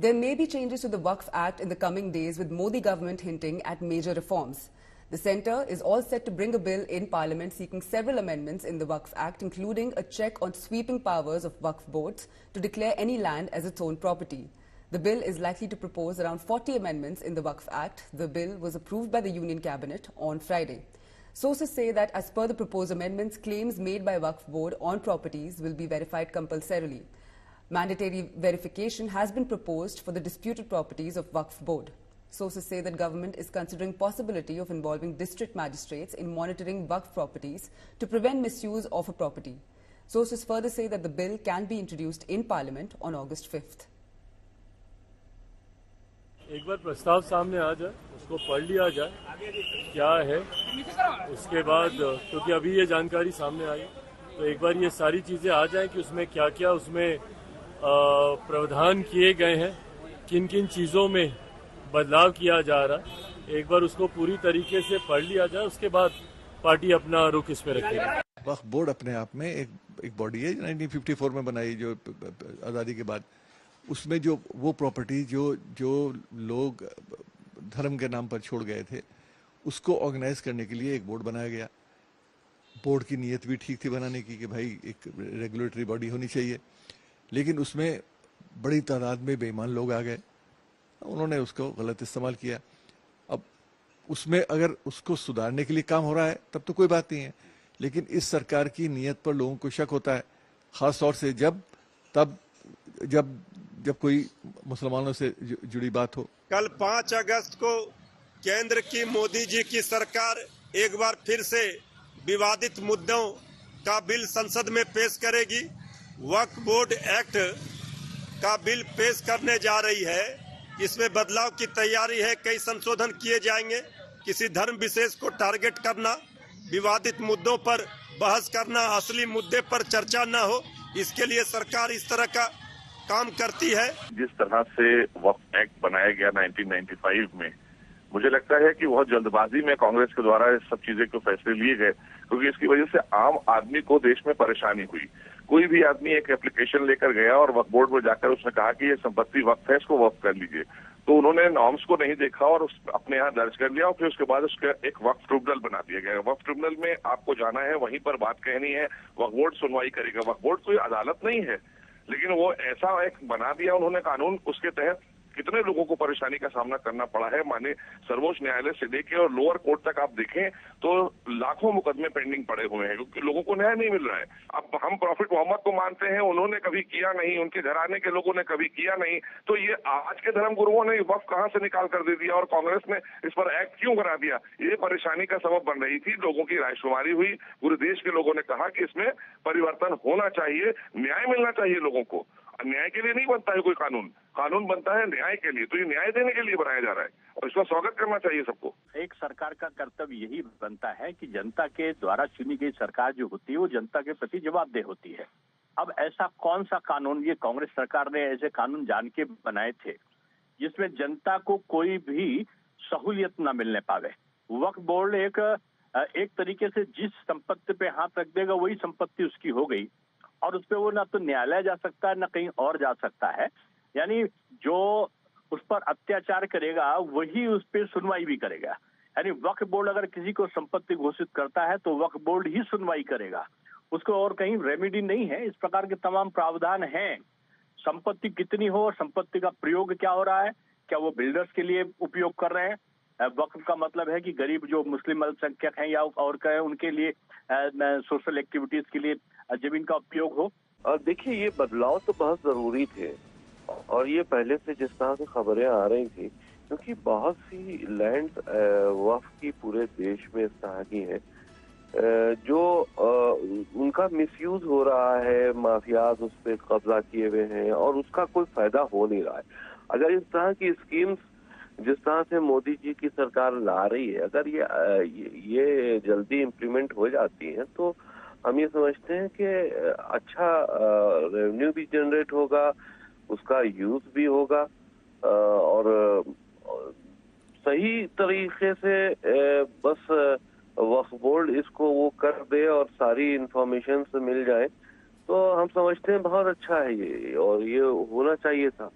There may be changes to the Waqf Act in the coming days, with Modi government hinting at major reforms. The centre is all set to bring a bill in Parliament seeking several amendments in the Waqf Act, including a check on sweeping powers of Waqf boards to declare any land as its own property. The bill is likely to propose around 40 amendments in the Waqf Act. The bill was approved by the Union Cabinet on Friday. Sources say that as per the proposed amendments, claims made by Waqf board on properties will be verified compulsorily. Mandatory verification has been proposed for the disputed properties of Waqf board. Sources say that government is considering possibility of involving district magistrates in monitoring Waqf properties to prevent misuse of a property. Sources further say that the bill can be introduced in Parliament on August 5th. एक बार प्रस्ताव सामने आ जाए, उसको पढ़ लिया जाए क्या है, उसके बाद क्योंकि अभी ये जानकारी सामने आई, तो एक बार ये सारी चीजें आ जाए कि उसमें क्या क्या उसमें प्रावधान किए गए हैं, किन किन चीजों में बदलाव किया जा रहा है, एक बार उसको पूरी तरीके से पढ़ लिया जाए, उसके बाद पार्टी अपना रुख इस पे रखेगी। वक्फ बोर्ड अपने आप में एक बॉडी है 1954 में बनाई, जो आज़ादी के बाद, उसमें जो वो प्रॉपर्टी जो लोग धर्म के नाम पर छोड़ गए थे, उसको ऑर्गेनाइज करने के लिए एक बोर्ड बनाया गया। बोर्ड की नीयत भी ठीक थी बनाने की कि भाई एक रेगुलेटरी बॉडी होनी चाहिए, लेकिन उसमें बड़ी तादाद में बेईमान लोग आ गए, उन्होंने उसको गलत इस्तेमाल किया। अब उसमें अगर उसको सुधारने के लिए काम हो रहा है तब तो कोई बात नहीं है, लेकिन इस सरकार की नीयत पर लोगों को शक होता है, खास तौर से जब कोई मुसलमानों से जुड़ी बात हो। कल 5 अगस्त को केंद्र की मोदी जी की सरकार एक बार फिर से विवादित मुद्दों का बिल संसद में पेश करेगी। वक्फ बोर्ड एक्ट का बिल पेश करने जा रही है। इसमें बदलाव की तैयारी है, कई संशोधन किए जाएंगे। किसी धर्म विशेष को टारगेट करना, विवादित मुद्दों पर बहस करना, असली मुद्दे पर चर्चा न हो, इसके लिए सरकार इस तरह का काम करती है। जिस तरह से वक्फ एक्ट बनाया गया 1995 में, मुझे लगता है कि बहुत जल्दबाजी में कांग्रेस के द्वारा इस सब चीजें को फैसले लिए गए, क्योंकि इसकी वजह से आम आदमी को देश में परेशानी हुई। कोई भी आदमी एक एप्लीकेशन लेकर गया और वक्फ बोर्ड में जाकर उसने कहा कि ये संपत्ति वक्फ है, इसको वक्फ कर लीजिए, तो उन्होंने नॉर्म्स को नहीं देखा और अपने यहाँ दर्ज कर लिया और फिर उसके बाद उसका एक वक्फ ट्रिब्यूनल बना दिया गया। वक्फ ट्रिब्यूनल में आपको जाना है, वहीं पर बात कहनी है, वक्फ बोर्ड सुनवाई करेगा। वक्फ बोर्ड कोई अदालत नहीं है, लेकिन वो ऐसा एक बना दिया उन्होंने कानून, उसके तहत कितने लोगों को परेशानी का सामना करना पड़ा है। माने सर्वोच्च न्यायालय से लेकर और लोअर कोर्ट तक आप देखें तो लाखों मुकदमे पेंडिंग पड़े हुए हैं, क्योंकि लोगों को न्याय नहीं मिल रहा है। अब हम प्रॉफिट मोहम्मद को मानते हैं, उन्होंने कभी किया नहीं, उनके घराने के लोगों ने कभी किया नहीं, तो ये आज के धर्म गुरुओं ने वक्फ कहां से निकाल कर दे दिया और कांग्रेस ने इस पर एक्ट क्यों करा दिया? ये परेशानी का सबब बन रही थी। लोगों की रायशुमारी हुई, पूरे देश के लोगों ने कहा कि इसमें परिवर्तन होना चाहिए, न्याय मिलना चाहिए लोगों को। न्याय के लिए नहीं बनता है कोई कानून, कानून बनता है न्याय के लिए, तो ये न्याय देने के लिए बनाया जा रहा है और इसका स्वागत करना चाहिए सबको। एक सरकार का कर्तव्य यही बनता है कि जनता के द्वारा चुनी गई सरकार जो होती है वो जनता के प्रति जवाबदेह होती है। अब ऐसा कौन सा कानून, ये कांग्रेस सरकार ने ऐसे कानून जान के बनाए थे जिसमें जनता को कोई भी सहूलियत न मिलने पावे। वक्फ बोर्ड एक तरीके से जिस संपत्ति पे हाथ रख देगा वही संपत्ति उसकी हो गई और उस पर वो ना तो न्यायालय जा सकता है ना कहीं और जा सकता है। यानी जो उस पर अत्याचार करेगा वही उस पर सुनवाई भी करेगा। यानी वक्फ बोर्ड अगर किसी को संपत्ति घोषित करता है तो वक्फ बोर्ड ही सुनवाई करेगा, उसको और कहीं रेमेडी नहीं है। इस प्रकार के तमाम प्रावधान हैं। संपत्ति कितनी हो और संपत्ति का प्रयोग क्या हो रहा है, क्या वो बिल्डर्स के लिए उपयोग कर रहे हैं? वक्फ का मतलब है कि गरीब जो मुस्लिम अल्पसंख्यक हैं या और क्या है उनके लिए सोशल एक्टिविटीज के लिए जमीन का उपयोग हो। और देखिए ये बदलाव तो बहुत जरूरी थे और ये पहले से जिस तरह से खबरें आ रही थी, क्योंकि बहुत सी लैंड वक्फ की पूरे देश में इस तरह की है जो उनका मिसयूज हो रहा है, माफियाज उस पर कब्जा किए हुए हैं और उसका कोई फायदा हो नहीं रहा है। अगर इस तरह की स्कीम्स जिस तरह से मोदी जी की सरकार ला रही है, अगर ये जल्दी इम्प्लीमेंट हो जाती है तो हम ये समझते हैं कि अच्छा रेवेन्यू भी जनरेट होगा, उसका यूज भी होगा और सही तरीके से बस वक्फ बोर्ड इसको वो कर दे और सारी इंफॉर्मेशन मिल जाए तो हम समझते हैं बहुत अच्छा है ये और ये होना चाहिए था।